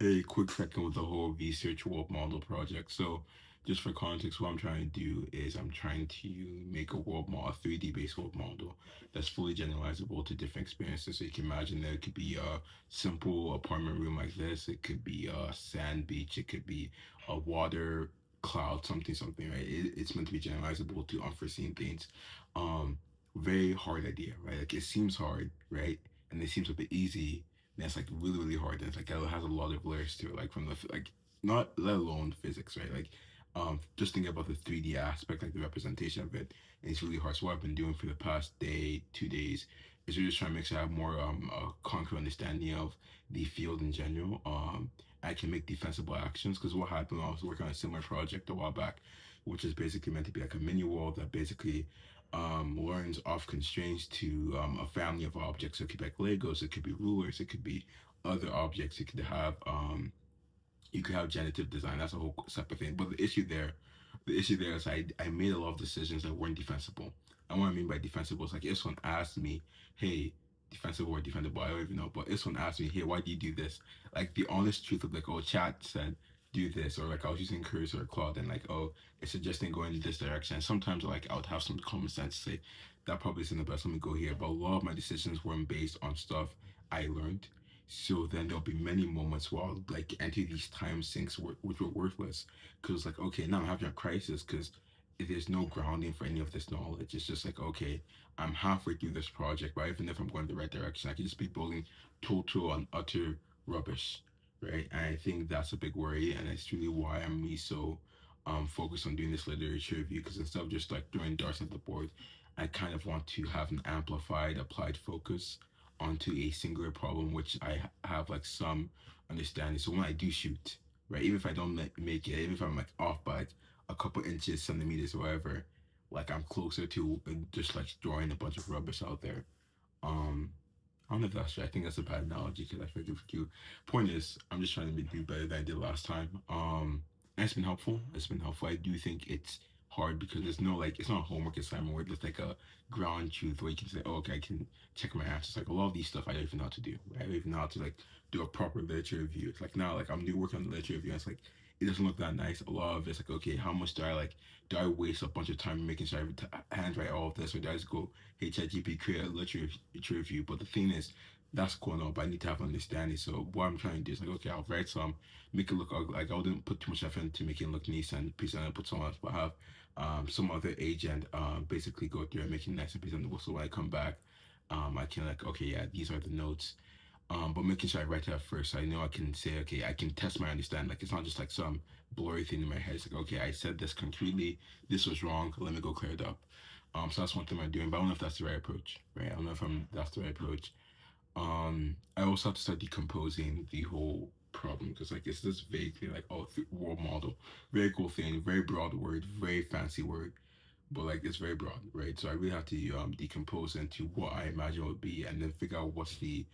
A quick second with the whole research world model project. So, just for context, what I'm trying to do is I'm trying to make a world model, a 3D based world model that's fully generalizable to different experiences. So you can imagine that it could be a simple apartment room like this. It could be a sand beach. It could be a water cloud, something, right? It's meant to be generalizable to unforeseen things. Um, Very hard idea, right? Like it seems hard, right? And it seems a bit easy, that's like really hard. And it's like it has a lot of layers to it, like from the like not let alone physics, right? Like just thinking about the 3D aspect, like the representation of it, and it's really hard. So what I've been doing for the past day, 2 days, is really just trying to make sure I have more a concrete understanding of the field in general. I can make defensible actions because what happened, I was working on a similar project a while back, which is basically meant to be like a mini world that basically learns off constraints to a family of objects. So it could be like Legos, it could be rulers, it could be other objects. It could have you could have generative design. That's a whole separate thing. But the issue there is I made a lot of decisions that weren't defensible. And what I mean by defensible is like if someone asked me, hey, defensible or defendable, I don't even know. But if someone asked me, hey, why do you do this? Like the honest truth of like, oh, chat said do this, or like I was using Cursor or Claude and like, oh, it's suggesting going in this direction. And sometimes like I would have some common sense to say that probably isn't the best. Let me go here. But a lot of my decisions weren't based on stuff I learned. So then there'll be many moments where I'll like enter these time sinks which were worthless. Cause like, okay, now I'm having a crisis because there's no grounding for any of this knowledge. It's just like, okay, I'm halfway through this project, but even if I'm going the right direction, I could just be building total and utter rubbish. Right. And I think that's a big worry. And it's really why I'm really so focused on doing this literature review. Because instead of just like throwing darts at the board, I kind of want to have an amplified, applied focus onto a singular problem which I have like some understanding. So when I do shoot, right, even if I don't make it, even if I'm like off by like a couple inches, centimeters, or whatever, like I'm closer to just like throwing a bunch of rubbish out there. Um, I don't know if that's right. I think that's a bad analogy because I figured for you. Point is, I'm just trying to do better than I did last time. And it's been helpful. It's been helpful. I do think it's hard because there's no like it's not a homework assignment where there's like a ground truth where you can say, oh, okay, I can check my answers. Like a lot of these stuff I don't even know how to do. Right? I don't even know how to like do a proper literature review. It's like now like I'm new working on the literature review. And it's like it doesn't look that nice. A lot of it's like okay, how much do I waste a bunch of time making sure I handwrite all of this, or do I just go hey ChatGPT create a literature review? But the thing is that's cool enough, but I need to have understanding. So what I'm trying to do is like, okay, I'll write some, make it look ugly. Like I wouldn't put too much effort into making it look nice and present and put someone else, but have some other agent basically go through and make it nice and presentable. So when I come back, I can like, okay, yeah, these are the notes. But making sure I write it out first, so I know I can say, okay, I can test my understanding. Like it's not just like some blurry thing in my head. It's like, okay, I said this concretely. This was wrong. Let me go clear it up. So that's one thing I'm doing, but I don't know if that's the right approach, right? I don't know if that's the right approach. I also have to start decomposing the whole problem because like it's this vague thing, like oh, world model, very cool thing, very broad word, very fancy word, but like it's very broad, right? So I really have to decompose into what I imagine would be, and then figure out what's the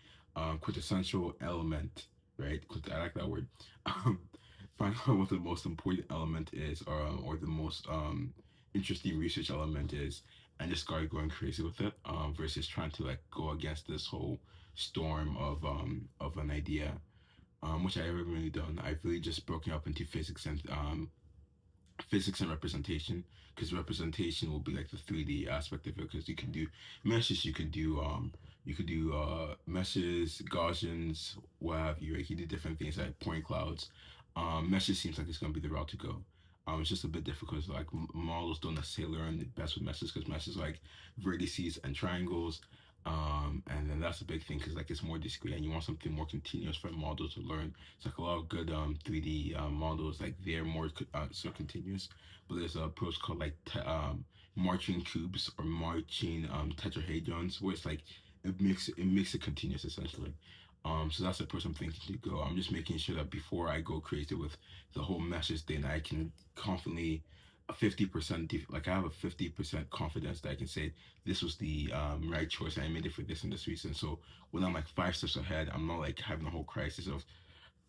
quintessential element, right? 'Cause I like that word. Um, Find out what the most important element is, or the most interesting research element is, and just start going crazy with it. Versus trying to like go against this whole storm of an idea. Which I haven't really done. I've really just broken up into physics and representation because representation will be like the 3D aspect of it because you can do meshes, you could do meshes, Gaussians, what have you, right? You can do different things like point clouds. Meshes seems like it's gonna be the route to go. It's just a bit difficult. Like models don't necessarily learn the best with meshes because meshes like vertices and triangles. And then that's a big thing because like it's more discrete and you want something more continuous for a model to learn. It's like a lot of good 3D models like they're more so continuous, but there's a approach called like marching cubes or marching tetrahedrons where it's like it makes it continuous essentially. So that's the approach I'm thinking to go. I'm just making sure that before I go crazy with the whole message thing, I can confidently a 50% like I have a 50% confidence that I can say this was the right choice. I made it for this and this reason. So when I'm like 5 steps ahead, I'm not like having a whole crisis of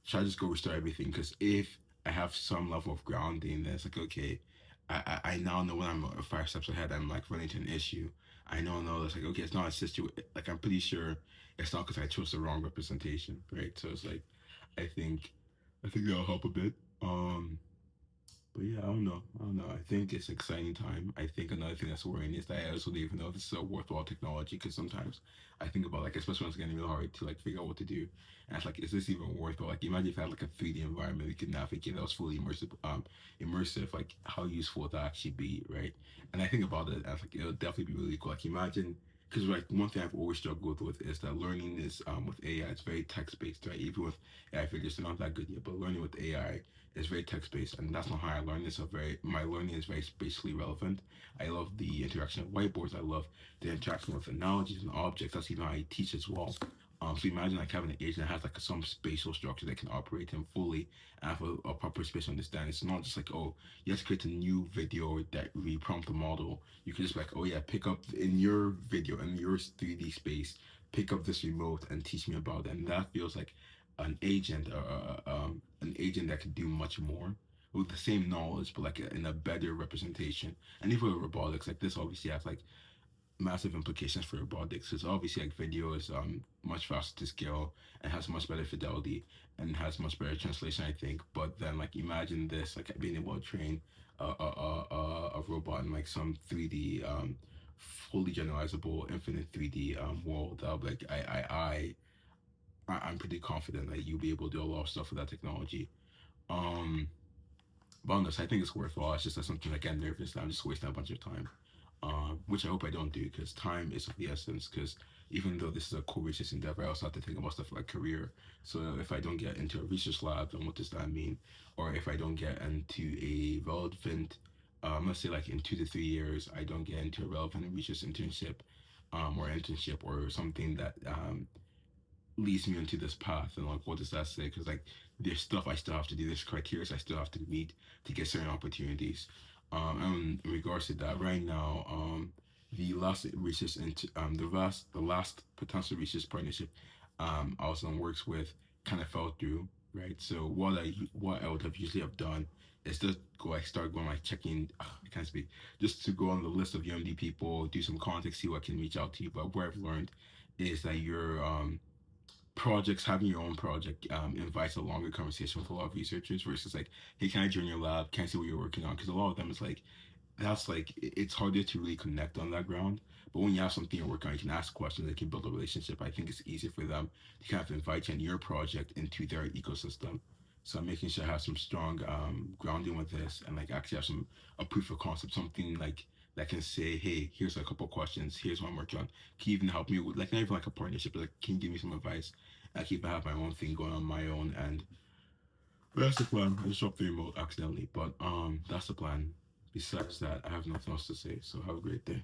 should I just go restart everything? Because if I have some level of grounding, then it's like okay, I now know when I'm 5 steps ahead, I'm like running into an issue. I know it's like okay, it's not a situation. Like I'm pretty sure it's not because I chose the wrong representation, right? So it's like I think. I think that'll help a bit. Um, but yeah, I don't know. I don't know. I think it's exciting time. I think another thing that's worrying is that I also don't even know if this is a worthwhile technology because sometimes I think about like, especially when it's getting real hard to like figure out what to do. And it's like, is this even worthwhile? Like, imagine if I had like a 3D environment we could navigate that was fully immersive. Like, how useful would that actually be, right? And I think about it as like, it'll definitely be really cool. Like, imagine. Because like one thing I've always struggled with is that learning is with AI, it's very text based, right? Even with AI figures, they're not that good yet, but learning with AI is very text based, and that's not how I learn. It's a very my learning is very spatially relevant. I love the interaction of whiteboards. I love the interaction with analogies and objects. That's even how I teach as well. So imagine like having an agent that has like some spatial structure that can operate in fully and have a proper spatial understanding. It's not just like, oh, you have to create a new video that we prompt the model. You can just be like, oh yeah, pick up in your video in your 3D space, pick up this remote and teach me about it. And that feels like an agent that could do much more with the same knowledge, but like in a better representation. And even with robotics, like this obviously has like massive implications for robotics. Because obviously like video is much faster to scale and has much better fidelity and has much better translation, I think. But then like imagine this, like being able to train a robot in like some 3D fully generalizable infinite 3D world. That like I'm pretty confident that you'll be able to do a lot of stuff with that technology. Um, Bonus, I think it's worthwhile. It's just that something like I'm nervous that I'm just wasting a bunch of time. Which I hope I don't do because time is of the essence. Because even though this is a cool research endeavor, I also have to think about stuff like career. So if I don't get into a research lab, then what does that mean? Or if I don't get into a relevant, let's say like in 2 to 3 years, I don't get into a relevant research internship or something that leads me into this path and like what does that say because like there's stuff I still have to do, there's criteria I still have to meet to get certain opportunities. And in regards to that right now, the last research into the last potential research partnership I was on works with kind of fell through, right? So what I would have usually have done is just go like start going like checking I can't speak, just to go on the list of UMD people, do some contact, see what can reach out to you. But what I've learned is that you're projects, having your own project invites a longer conversation with a lot of researchers versus like, hey, can I join your lab? Can I see what you're working on? Because a lot of them is like, that's like, it's harder to really connect on that ground. But when you have something you're working on, you can ask questions, they can build a relationship. I think it's easier for them to kind of invite you and your project into their ecosystem. So I'm making sure I have some strong grounding with this and like actually have some a proof of concept, something like that can say, hey, here's a couple questions, here's what I'm working on. Can you even help me with like not even like a partnership, but like can you give me some advice? I keep I have my own thing going on my own and that's the plan. I just dropped the remote accidentally. But that's the plan. Besides that, I have nothing else to say. So have a great day.